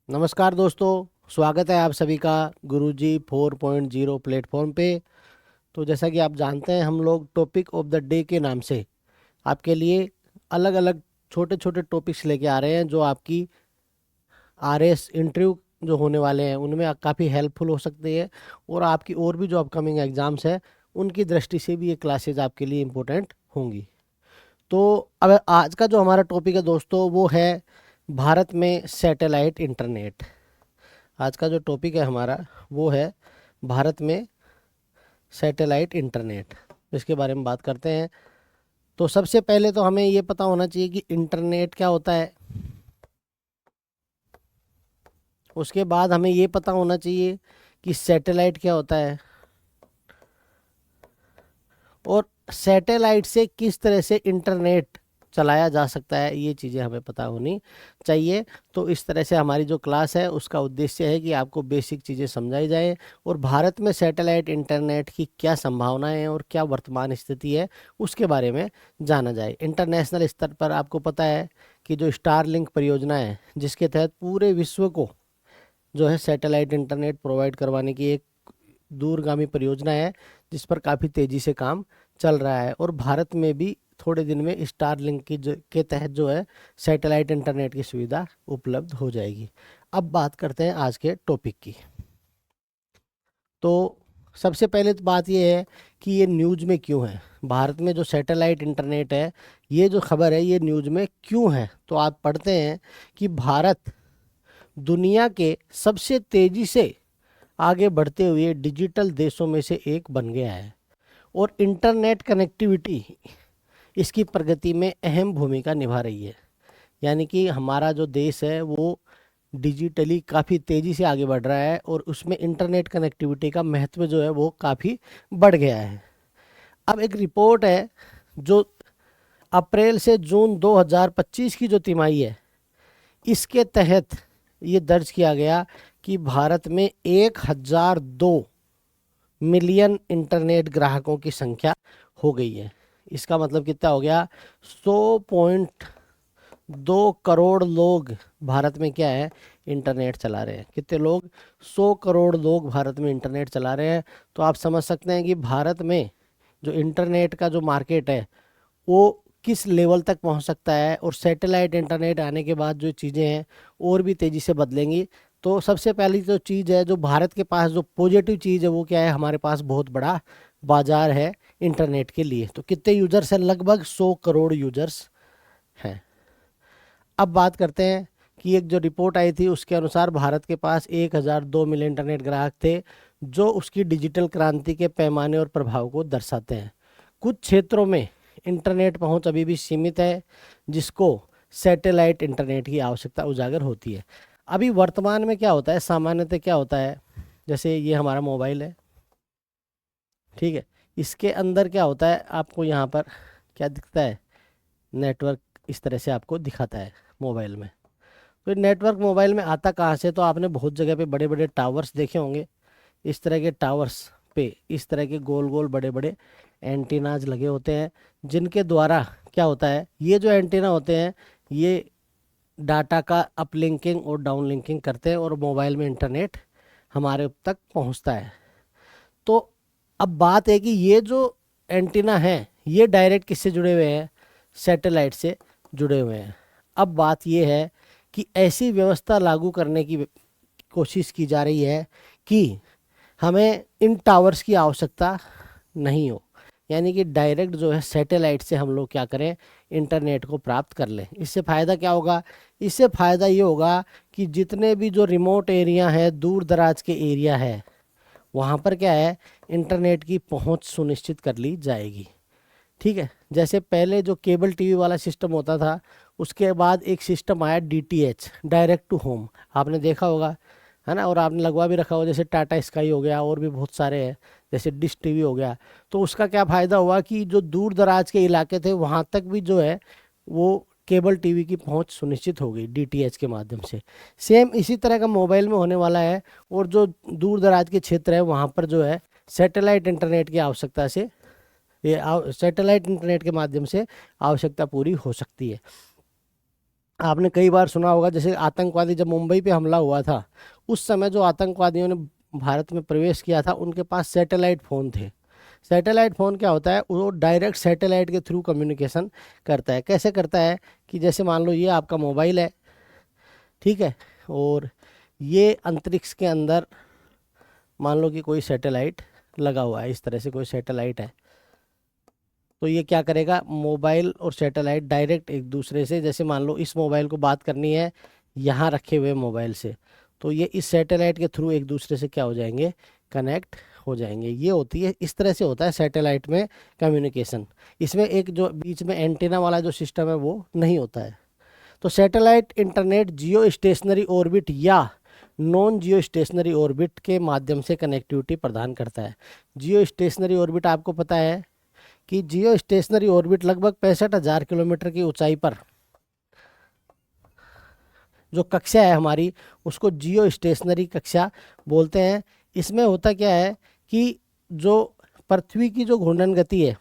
नमस्कार दोस्तों, स्वागत है आप सभी का गुरुजी 4.0 प्लेटफॉर्म पे। तो जैसा कि आप जानते हैं, हम लोग टॉपिक ऑफ द डे के नाम से आपके लिए अलग अलग छोटे छोटे टॉपिक्स लेके आ रहे हैं जो आपकी आरएस इंटरव्यू जो होने वाले हैं उनमें काफ़ी हेल्पफुल हो सकती है, और आपकी और भी जो अपकमिंग एग्ज़ाम्स है उनकी दृष्टि से भी ये क्लासेज आपके लिए इम्पोर्टेंट होंगी। तो अब आज का जो हमारा टॉपिक है दोस्तों, वो है भारत में सैटेलाइट इंटरनेट। आज का जो टॉपिक है हमारा वो है भारत में सैटेलाइट इंटरनेट। इसके बारे में बात करते हैं। तो सबसे पहले तो हमें ये पता होना चाहिए कि इंटरनेट क्या होता है। उसके बाद हमें ये पता होना चाहिए कि सैटेलाइट क्या होता है, और सैटेलाइट से किस तरह से इंटरनेट चलाया जा सकता है, ये चीज़ें हमें पता होनी चाहिए। तो इस तरह से हमारी जो क्लास है उसका उद्देश्य है कि आपको बेसिक चीज़ें समझाई जाए और भारत में सैटेलाइट इंटरनेट की क्या संभावनाएं हैं और क्या वर्तमान स्थिति है उसके बारे में जाना जाए। इंटरनेशनल स्तर पर आपको पता है कि जो स्टारलिंक परियोजना है, जिसके तहत पूरे विश्व को जो है सैटेलाइट इंटरनेट प्रोवाइड करवाने की एक दूरगामी परियोजना है, जिस पर काफ़ी तेज़ी से काम चल रहा है। और भारत में भी थोड़े दिन में स्टारलिंक के तहत जो है सैटेलाइट इंटरनेट की सुविधा उपलब्ध हो जाएगी। अब बात करते हैं आज के टॉपिक की। तो सबसे पहले तो बात यह है कि ये न्यूज़ में क्यों है। भारत में जो सैटेलाइट इंटरनेट है, ये जो खबर है ये न्यूज़ में क्यों है। तो आप पढ़ते हैं कि भारत दुनिया के सबसे तेज़ी से आगे बढ़ते हुए डिजिटल देशों में से एक बन गया है, और इंटरनेट कनेक्टिविटी इसकी प्रगति में अहम भूमिका निभा रही है। यानी कि हमारा जो देश है वो डिजिटली काफ़ी तेज़ी से आगे बढ़ रहा है, और उसमें इंटरनेट कनेक्टिविटी का महत्व जो है वो काफ़ी बढ़ गया है। अब एक रिपोर्ट है जो अप्रैल से जून 2025 की जो तिमाही है, इसके तहत ये दर्ज किया गया कि भारत में 1002 मिलियन इंटरनेट ग्राहकों की संख्या हो गई है। इसका मतलब कितना हो गया? 100.2 करोड़ लोग भारत में क्या है, इंटरनेट चला रहे हैं। कितने लोग? 100 करोड़ लोग भारत में इंटरनेट चला रहे हैं। तो आप समझ सकते हैं कि भारत में जो इंटरनेट का जो मार्केट है वो किस लेवल तक पहुंच सकता है, और सैटेलाइट इंटरनेट आने के बाद जो चीज़ें हैं और भी तेज़ी से बदलेंगी। तो सबसे पहली जो चीज़ है, जो भारत के पास जो पॉजिटिव चीज़ है वो क्या है, हमारे पास बहुत बड़ा बाजार है इंटरनेट के लिए। तो कितने यूजर्स हैं? लगभग 100 करोड़ यूजर्स हैं। अब बात करते हैं कि एक जो रिपोर्ट आई थी उसके अनुसार भारत के पास 1002 मिलियन इंटरनेट ग्राहक थे, जो उसकी डिजिटल क्रांति के पैमाने और प्रभाव को दर्शाते हैं। कुछ क्षेत्रों में इंटरनेट पहुंच अभी भी सीमित है, जिसको सैटेलाइट इंटरनेट की आवश्यकता उजागर होती है। अभी वर्तमान में क्या होता है, सामान्यतः क्या होता है, जैसे ये हमारा मोबाइल है, ठीक है। इसके अंदर क्या होता है, आपको यहाँ पर क्या दिखता है? नेटवर्क इस तरह से आपको दिखाता है मोबाइल में। तो नेटवर्क मोबाइल में आता कहाँ से? तो आपने बहुत जगह पे बड़े बड़े टावर्स देखे होंगे। इस तरह के टावर्स पे इस तरह के गोल गोल बड़े बड़े एंटीनाज लगे होते हैं, जिनके द्वारा क्या होता है, ये जो एंटीना होते हैं ये डाटा का अपलिंकिंग और डाउनलिंकिंग करते हैं, और मोबाइल में इंटरनेट हमारे तक पहुंचता है। तो अब बात है कि ये जो एंटीना है ये डायरेक्ट किससे जुड़े हुए हैं? सैटेलाइट से जुड़े हुए हैं। अब बात ये है कि ऐसी व्यवस्था लागू करने की कोशिश की जा रही है कि हमें इन टावर्स की आवश्यकता नहीं हो, यानी कि डायरेक्ट जो है सैटेलाइट से हम लोग क्या करें, इंटरनेट को प्राप्त कर लें। इससे फ़ायदा क्या होगा? इससे फ़ायदा ये होगा कि जितने भी जो रिमोट एरिया है, दूर दराज के एरिया है, वहाँ पर क्या है, इंटरनेट की पहुँच सुनिश्चित कर ली जाएगी। ठीक है। जैसे पहले जो केबल टीवी वाला सिस्टम होता था, उसके बाद एक सिस्टम आया डीटीएच, डायरेक्ट टू होम, आपने देखा होगा, है ना, और आपने लगवा भी रखा होगा। जैसे टाटा स्काई हो गया, और भी बहुत सारे हैं, जैसे डिश टीवी हो गया। तो उसका क्या फ़ायदा हुआ कि जो दूर दराज के इलाके थे वहाँ तक भी जो है वो केबल टीवी की पहुंच सुनिश्चित हो गई डीटीएच के माध्यम से। सेम इसी तरह का मोबाइल में होने वाला है, और जो दूर दराज के क्षेत्र है वहाँ पर जो है सैटेलाइट इंटरनेट की आवश्यकता से, ये सैटेलाइट इंटरनेट के माध्यम से आवश्यकता पूरी हो सकती है। आपने कई बार सुना होगा, जैसे आतंकवादी जब मुंबई पे हमला हुआ था, उस समय जो आतंकवादियों ने भारत में प्रवेश किया था, उनके पास सैटेलाइट फ़ोन थे। सैटेलाइट फ़ोन क्या होता है, वो डायरेक्ट सैटेलाइट के थ्रू कम्युनिकेशन करता है। कैसे करता है कि जैसे मान लो ये आपका मोबाइल है, ठीक है, और ये अंतरिक्ष के अंदर मान लो कि कोई सैटेलाइट लगा हुआ है, इस तरह से कोई सैटेलाइट है, तो ये क्या करेगा, मोबाइल और सैटेलाइट डायरेक्ट एक दूसरे से, जैसे मान लो इस मोबाइल को बात करनी है यहाँ रखे हुए मोबाइल से, तो ये इस सैटेलाइट के थ्रू एक दूसरे से क्या हो जाएंगे, कनेक्ट हो जाएंगे। ये होती है, इस तरह से होता है सैटेलाइट में कम्युनिकेशन। इसमें एक जो बीच में एंटीना वाला जो सिस्टम है वो नहीं होता है। तो सैटेलाइट इंटरनेट जियो स्टेशनरी ऑर्बिट या नॉन जियो स्टेशनरी ऑर्बिट के माध्यम से कनेक्टिविटी प्रदान करता है। जियो स्टेशनरी ऑर्बिट आपको पता है कि जियो स्टेशनरी ऑर्बिट लगभग 65,000 किलोमीटर की ऊंचाई पर जो कक्षा है हमारी, उसको जियो स्टेशनरी कक्षा बोलते हैं। इसमें होता क्या है कि जो पृथ्वी की जो घूर्णन गति है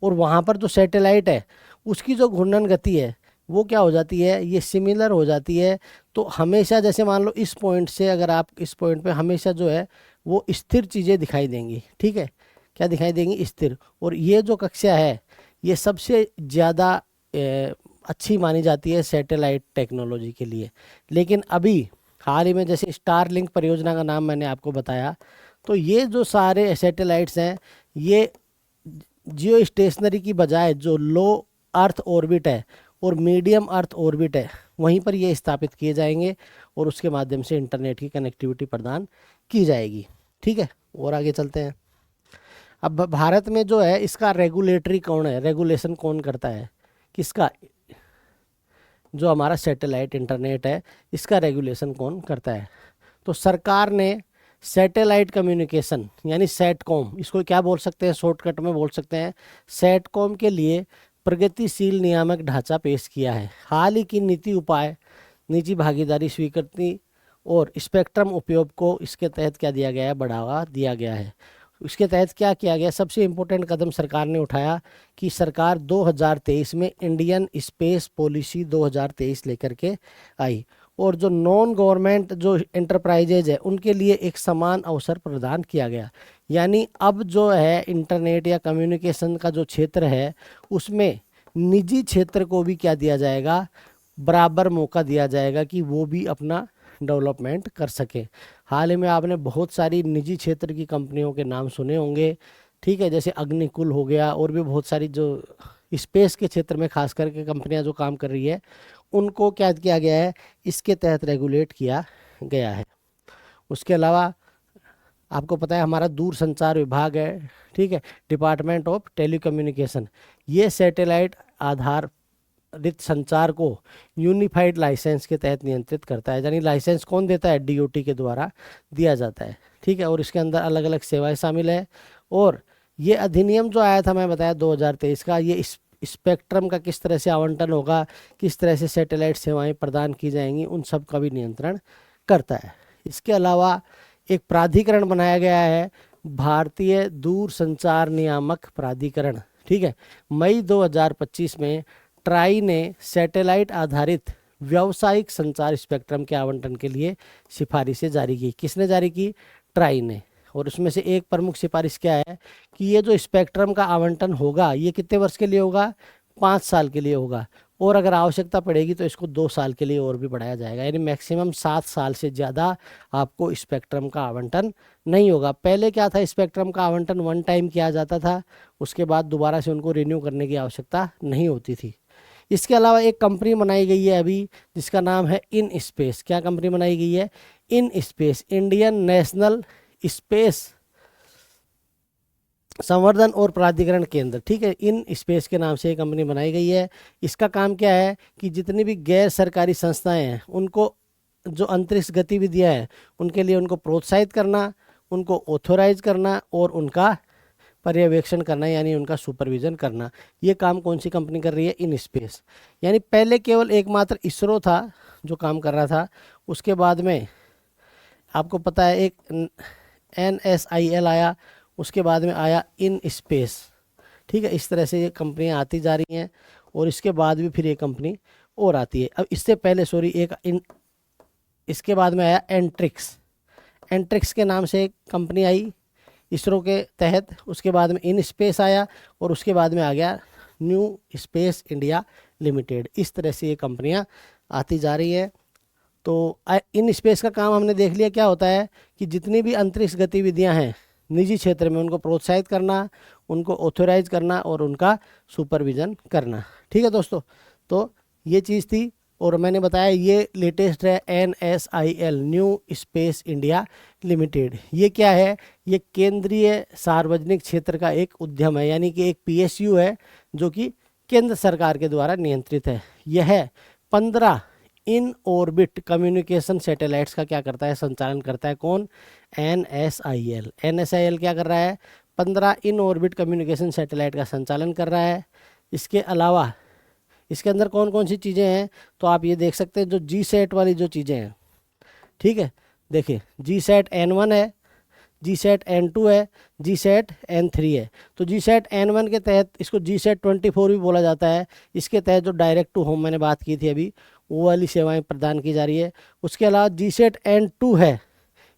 और वहाँ पर जो सैटेलाइट है उसकी जो घूर्णन गति है वो क्या हो जाती है, ये सिमिलर हो जाती है। तो हमेशा जैसे मान लो इस पॉइंट से अगर आप इस पॉइंट पे हमेशा जो है वो स्थिर चीज़ें दिखाई देंगी, ठीक है, क्या दिखाई देंगी, स्थिर। और ये जो कक्षा है ये सबसे ज़्यादा अच्छी मानी जाती है सैटेलाइट टेक्नोलॉजी के लिए। लेकिन अभी हाल ही में जैसे स्टारलिंक परियोजना का नाम मैंने आपको बताया, तो ये जो सारे सैटेलाइट्स हैं ये जियो स्टेशनरी की बजाय जो लो अर्थ ऑर्बिट है और मीडियम अर्थ ऑर्बिट है वहीं पर ये स्थापित किए जाएंगे और उसके माध्यम से इंटरनेट की कनेक्टिविटी प्रदान की जाएगी, ठीक है। और आगे चलते हैं। अब भारत में जो है इसका रेगुलेटरी कौन है, रेगुलेशन कौन करता है, किसका, जो हमारा सैटेलाइट इंटरनेट है इसका रेगुलेशन कौन करता है। तो सरकार ने सैटेलाइट कम्युनिकेशन यानी सैटकॉम, इसको क्या बोल सकते हैं, शॉर्टकट में बोल सकते हैं सैटकॉम के लिए प्रगतिशील नियामक ढांचा पेश किया है। हाल ही की नीति उपाय निजी भागीदारी स्वीकृति और स्पेक्ट्रम उपयोग को इसके तहत क्या दिया गया है, बढ़ावा दिया गया है। इसके तहत क्या किया गया, सबसे इम्पोर्टेंट कदम सरकार ने उठाया कि सरकार 2023 में इंडियन स्पेस पॉलिसी 2023 लेकर के आई और जो नॉन गवर्नमेंट जो एंटरप्राइजेज है उनके लिए एक समान अवसर प्रदान किया गया। यानी अब जो है इंटरनेट या कम्युनिकेशन का जो क्षेत्र है उसमें निजी क्षेत्र को भी क्या दिया जाएगा, बराबर मौका दिया जाएगा कि वो भी अपना डेवलपमेंट कर सके। हाल ही में आपने बहुत सारी निजी क्षेत्र की कंपनियों के नाम सुने होंगे, ठीक है, जैसे अग्निकुल हो गया और भी बहुत सारी जो स्पेस के क्षेत्र में खास करके कंपनियां जो काम कर रही है उनको क्या किया गया है, इसके तहत रेगुलेट किया गया है। उसके अलावा आपको पता है हमारा दूरसंचार विभाग है, ठीक है, डिपार्टमेंट ऑफ टेलीकम्युनिकेशन, ये सैटेलाइट आधारित संचार को यूनिफाइड लाइसेंस के तहत नियंत्रित करता है। यानी लाइसेंस कौन देता है, डीओटी के द्वारा दिया जाता है, ठीक है। और इसके अंदर अलग अलग सेवाएं शामिल है। और ये अधिनियम जो आया था मैं बताया 2023 का, ये स्पेक्ट्रम का किस तरह से आवंटन होगा, किस तरह से सैटेलाइट सेवाएं प्रदान की जाएंगी, उन सब का भी नियंत्रण करता है। इसके अलावा एक प्राधिकरण बनाया गया है, भारतीय दूरसंचार नियामक प्राधिकरण, ठीक है। मई 2025 में ट्राई ने सैटेलाइट आधारित व्यावसायिक संचार स्पेक्ट्रम के आवंटन के लिए सिफारिशें जारी की। किसने जारी की, ट्राई ने। और उसमें से एक प्रमुख सिफारिश क्या है कि ये जो स्पेक्ट्रम का आवंटन होगा ये कितने वर्ष के लिए होगा, 5 साल के लिए होगा, और अगर आवश्यकता पड़ेगी तो इसको 2 साल के लिए और भी बढ़ाया जाएगा। यानी मैक्सिमम 7 साल से ज़्यादा आपको स्पेक्ट्रम का आवंटन नहीं होगा। पहले क्या था, स्पेक्ट्रम का आवंटन वन टाइम किया जाता था, उसके बाद दोबारा से उनको रिन्यू करने की आवश्यकता नहीं होती थी। इसके अलावा एक कंपनी बनाई गई है अभी जिसका नाम है इन स्पेस। क्या कंपनी बनाई गई है, in space, Indian national space संवर्धन और प्राधिकरण केंद्र, ठीक है। इन स्पेस के नाम से एक कंपनी बनाई गई है। इसका काम क्या है कि जितनी भी गैर सरकारी संस्थाएं हैं उनको जो अंतरिक्ष गतिविधियां हैं उनके लिए उनको प्रोत्साहित करना, उनको ऑथोराइज करना और उनका पर्यवेक्षण करना यानी उनका सुपरविजन करना। ये काम कौन सी कंपनी कर रही है, इन स्पेस। यानी पहले केवल एकमात्र इसरो था जो काम कर रहा था, उसके बाद में आपको पता है एक NSIL आया, उसके बाद में आया इन स्पेस, ठीक है। इस तरह से ये कंपनियां आती जा रही हैं और इसके बाद भी फिर ये कंपनी और आती है। अब इससे पहले सॉरी इसके बाद में आया एंट्रिक्स। एंट्रिक्स के नाम से एक कंपनी आई इसरो के तहत। उसके बाद में इन स्पेस आया और उसके बाद में आ गया न्यू स्पेस इंडिया लिमिटेड। इस तरह से ये कंपनियां आती जा रही है। तो इन स्पेस का काम हमने देख लिया क्या होता है कि जितनी भी अंतरिक्ष गतिविधियां हैं निजी क्षेत्र में उनको प्रोत्साहित करना, उनको ऑथोराइज करना और उनका सुपरविजन करना। ठीक है दोस्तों, तो ये चीज़ थी। और मैंने बताया ये लेटेस्ट है NSIL new space India limited. ये क्या है? ये केंद्रीय सार्वजनिक क्षेत्र का एक उद्यम है, यानी कि एक PSU है जो कि केंद्र सरकार के द्वारा नियंत्रित है। यह 15 इन ऑर्बिट कम्युनिकेशन सैटेलाइट्स का क्या करता है? संचालन करता है। कौन? NSIL। NSIL क्या कर रहा है? 15 इन ऑर्बिट कम्युनिकेशन सैटेलाइट का संचालन कर रहा है। इसके अलावा इसके अंदर कौन कौन सी चीज़ें हैं तो आप ये देख सकते हैं, जो GSAT वाली जो चीज़ें हैं। ठीक है, देखिए GSAT N1 है, GSAT N2 है, GSAT N3 है। तो GSAT N1 के तहत इसको GSAT 24 भी बोला जाता है। इसके तहत जो डायरेक्ट टू होम मैंने बात की थी अभी, वो वाली सेवाएं प्रदान की जा रही है। उसके अलावा GSAT N2 है,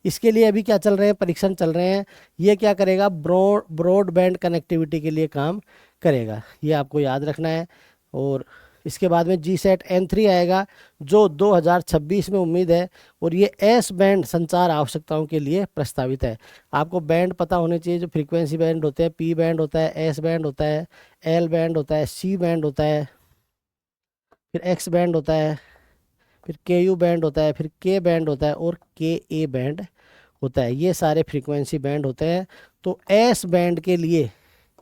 इसके लिए अभी क्या चल रहे हैं? परीक्षण चल रहे हैं। ये क्या करेगा? ब्रॉडबैंड कनेक्टिविटी के लिए काम करेगा, ये आपको याद रखना है। और इसके बाद में GSAT N3 आएगा जो 2026 में उम्मीद है, और ये S बैंड संचार आवश्यकताओं के लिए प्रस्तावित है। आपको बैंड पता होने चाहिए, जो फ्रीक्वेंसी बैंड होते हैं, P बैंड होता है, S बैंड होता है, L बैंड होता है, C बैंड होता है, फिर X बैंड होता है, फिर KU बैंड होता है, फिर K बैंड होता है और KA बैंड होता है। ये सारे फ्रीक्वेंसी बैंड होते हैं। तो S बैंड के लिए,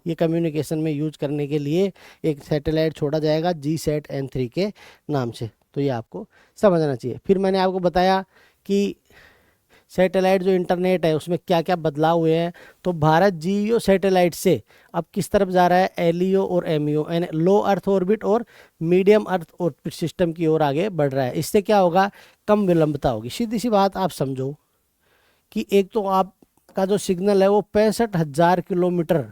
ये कम्युनिकेशन में यूज करने के लिए एक सैटेलाइट छोड़ा जाएगा GSAT N3 के नाम से। तो ये आपको समझना चाहिए। फिर मैंने आपको बताया कि सैटेलाइट जो इंटरनेट है उसमें क्या क्या बदलाव हुए हैं। तो भारत GEO सैटेलाइट से अब किस तरफ जा रहा है? LEO और MEO, यानी लो अर्थ ऑर्बिट और मीडियम अर्थ ऑर्बिट सिस्टम की ओर आगे बढ़ रहा है। इससे क्या होगा? कम विलंबता होगी। सीधी सी बात आप समझो कि एक तो आपका जो सिग्नल है वो 65,000 किलोमीटर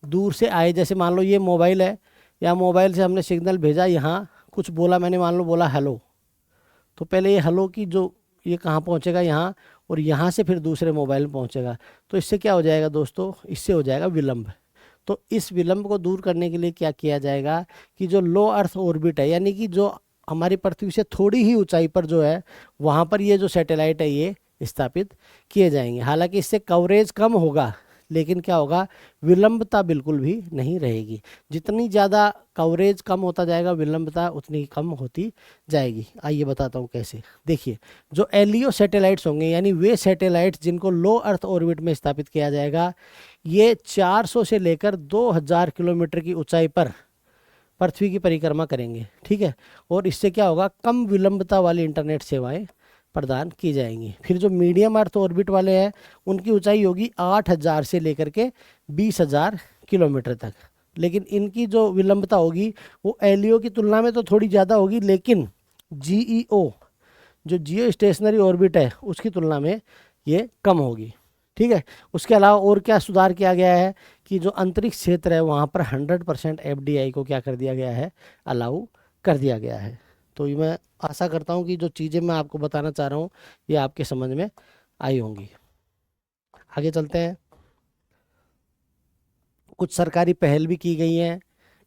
दूर से आए। जैसे मान लो ये मोबाइल है, या मोबाइल से हमने सिग्नल भेजा, यहाँ कुछ बोला मैंने, मान लो बोला हेलो, तो पहले ये हेलो की जो ये कहाँ पहुँचेगा? यहाँ, और यहाँ से फिर दूसरे मोबाइल में पहुँचेगा। तो इससे क्या हो जाएगा दोस्तों? इससे हो जाएगा विलंब। तो इस विलंब को दूर करने के लिए क्या किया जाएगा कि जो लो अर्थ ऑर्बिट है, यानी कि जो हमारी पृथ्वी से थोड़ी ही ऊंचाई पर जो है, वहाँ पर ये जो सैटेलाइट है ये स्थापित किए जाएंगे। हालांकि इससे कवरेज कम होगा, लेकिन क्या होगा? विलंबता बिल्कुल भी नहीं रहेगी। जितनी ज़्यादा कवरेज कम होता जाएगा, विलंबता उतनी कम होती जाएगी। आइए बताता हूँ कैसे। देखिए, जो LEO सैटेलाइट्स होंगे, यानी वे सैटेलाइट्स जिनको लो अर्थ ऑर्बिट में स्थापित किया जाएगा, ये 400 से लेकर 2000 किलोमीटर की ऊंचाई पर पृथ्वी की परिक्रमा करेंगे। ठीक है, और इससे क्या होगा? कम विलंबता वाली इंटरनेट सेवाएं प्रदान की जाएंगी। फिर जो मीडियम अर्थ ऑर्बिट वाले हैं उनकी ऊंचाई होगी 8000 से लेकर के 20,000 किलोमीटर तक। लेकिन इनकी जो विलंबता होगी वो LEO की तुलना में तो थोड़ी ज़्यादा होगी, लेकिन GEO जो जियो स्टेशनरी ऑर्बिट है उसकी तुलना में ये कम होगी। ठीक है, उसके अलावा और क्या सुधार किया गया है कि जो अंतरिक्ष क्षेत्र है वहाँ पर 100% FDI को क्या कर दिया गया है? अलाउ कर दिया गया है। तो ये मैं आशा करता हूँ कि जो चीज़ें मैं आपको बताना चाह रहा हूँ ये आपके समझ में आई होंगी। आगे चलते हैं। कुछ सरकारी पहल भी की गई हैं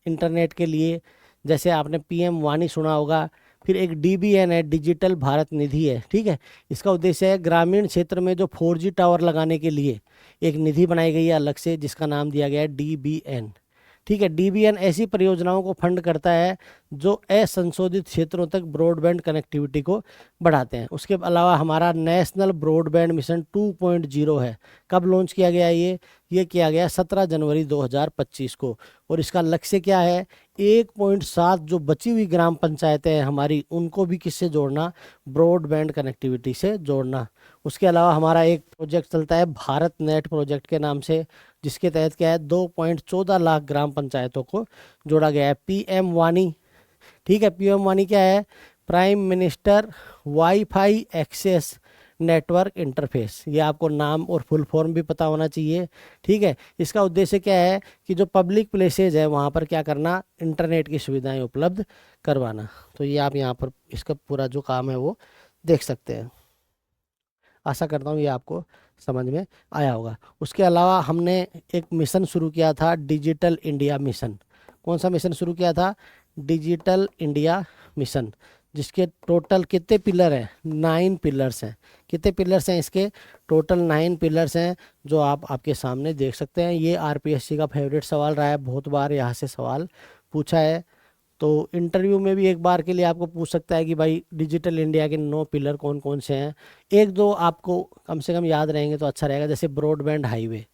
इंटरनेट के लिए, जैसे आपने PM वाणी सुना होगा। फिर एक DBN है, डिजिटल भारत निधि है। ठीक है, इसका उद्देश्य है ग्रामीण क्षेत्र में जो 4G टावर लगाने के लिए एक निधि बनाई गई है अलग से, जिसका नाम दिया गया है DBN। ठीक है, DBN ऐसी परियोजनाओं को फंड करता है जो असंशोधित क्षेत्रों तक ब्रॉडबैंड कनेक्टिविटी को बढ़ाते हैं। उसके अलावा हमारा नेशनल ब्रॉडबैंड मिशन 2.0 है। कब लॉन्च किया गया? ये किया गया 17 जनवरी 2025 को। और इसका लक्ष्य क्या है? 1.7 जो बची हुई ग्राम पंचायतें हैं हमारी, उनको भी किससे जोड़ना? ब्रॉडबैंड कनेक्टिविटी से जोड़ना। उसके अलावा हमारा एक प्रोजेक्ट चलता है भारत नेट प्रोजेक्ट के नाम से, जिसके तहत क्या है? 2.14 लाख ग्राम पंचायतों को जोड़ा गया है। PM वाणी, ठीक है, PM वाणी क्या है? Prime minister wifi access network interface, ये आपको नाम और फुल फॉर्म भी पता होना चाहिए। ठीक है, इसका उद्देश्य क्या है कि जो पब्लिक प्लेसेज है वहाँ पर क्या करना, इंटरनेट की सुविधाएं उपलब्ध करवाना। तो ये आप यहाँ पर इसका पूरा जो काम है वो देख सकते हैं। आशा करता हूँ ये आपको समझ में आया होगा। उसके अलावा हमने एक मिशन शुरू किया था, डिजिटल इंडिया मिशन। कौन सा मिशन शुरू किया था? डिजिटल इंडिया मिशन, जिसके टोटल कितने पिलर हैं? 9 पिलर्स हैं। कितने पिलर्स हैं इसके? टोटल 9 पिलर्स हैं, जो आप आपके सामने देख सकते हैं। ये आरपीएससी का फेवरेट सवाल रहा है, बहुत बार यहाँ से सवाल पूछा है। तो इंटरव्यू में भी एक बार के लिए आपको पूछ सकता है कि भाई डिजिटल इंडिया के 9 पिलर कौन कौन से हैं। एक दो आपको कम से कम याद रहेंगे तो अच्छा रहेगा, जैसे ब्रॉडबैंड हाईवे।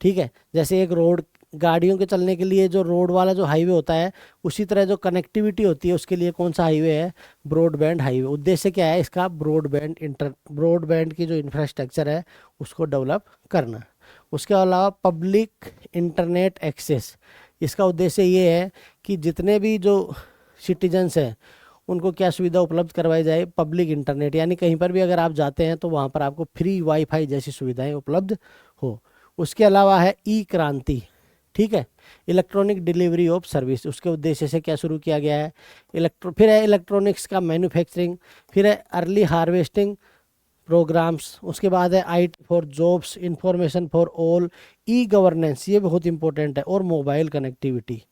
ठीक है, जैसे एक रोड, गाड़ियों के चलने के लिए जो रोड वाला जो हाईवे होता है, उसी तरह जो कनेक्टिविटी होती है उसके लिए कौन सा हाईवे है? Broadband highway. उद्देश्य क्या है इसका? ब्रॉडबैंड की जो इंफ्रास्ट्रक्चर है उसको डेवलप करना। उसके अलावा पब्लिक इंटरनेट एक्सेस, इसका उद्देश्य ये है कि जितने भी जो सिटीजन्स हैं उनको क्या सुविधा उपलब्ध करवाई जाए? पब्लिक इंटरनेट, यानी कहीं पर भी अगर आप जाते हैं तो वहाँ पर आपको फ्री वाईफाई जैसी सुविधाएं उपलब्ध हो। उसके अलावा है ई क्रांति। ठीक है, इलेक्ट्रॉनिक डिलीवरी ऑफ सर्विस, उसके उद्देश्य से क्या शुरू किया गया है? फिर है इलेक्ट्रॉनिक्स का मैन्युफैक्चरिंग, फिर है अर्ली हार्वेस्टिंग प्रोग्राम्स, उसके बाद है IT for jobs, information for all, e governance, ये बहुत इंपॉर्टेंट है, और मोबाइल कनेक्टिविटी।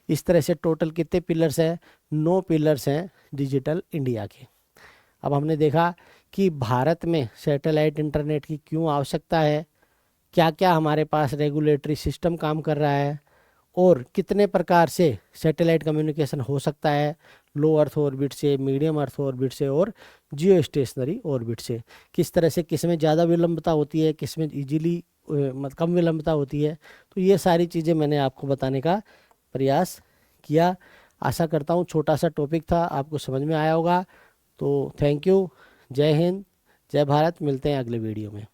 इस तरह से टोटल कितने पिलर्स हैं? 9 पिलर्स हैं डिजिटल इंडिया के। अब हमने देखा कि भारत में सैटेलाइट इंटरनेट की क्यों आवश्यकता है, क्या क्या हमारे पास रेगुलेटरी सिस्टम काम कर रहा है, और कितने प्रकार से सैटेलाइट कम्युनिकेशन हो सकता है, लो अर्थ ऑर्बिट से, मीडियम अर्थ ऑर्बिट से, और जियो स्टेशनरी ऑर्बिट से। किस तरह से किस में ज़्यादा विलंबता होती है, किस में इजीली मतलब कम विलंबता होती है। तो ये सारी चीज़ें मैंने आपको बताने का प्रयास किया। आशा करता हूँ छोटा सा टॉपिक था, आपको समझ में आया होगा। तो थैंक यू, जय हिंद, जय भारत, मिलते हैं अगले वीडियो में।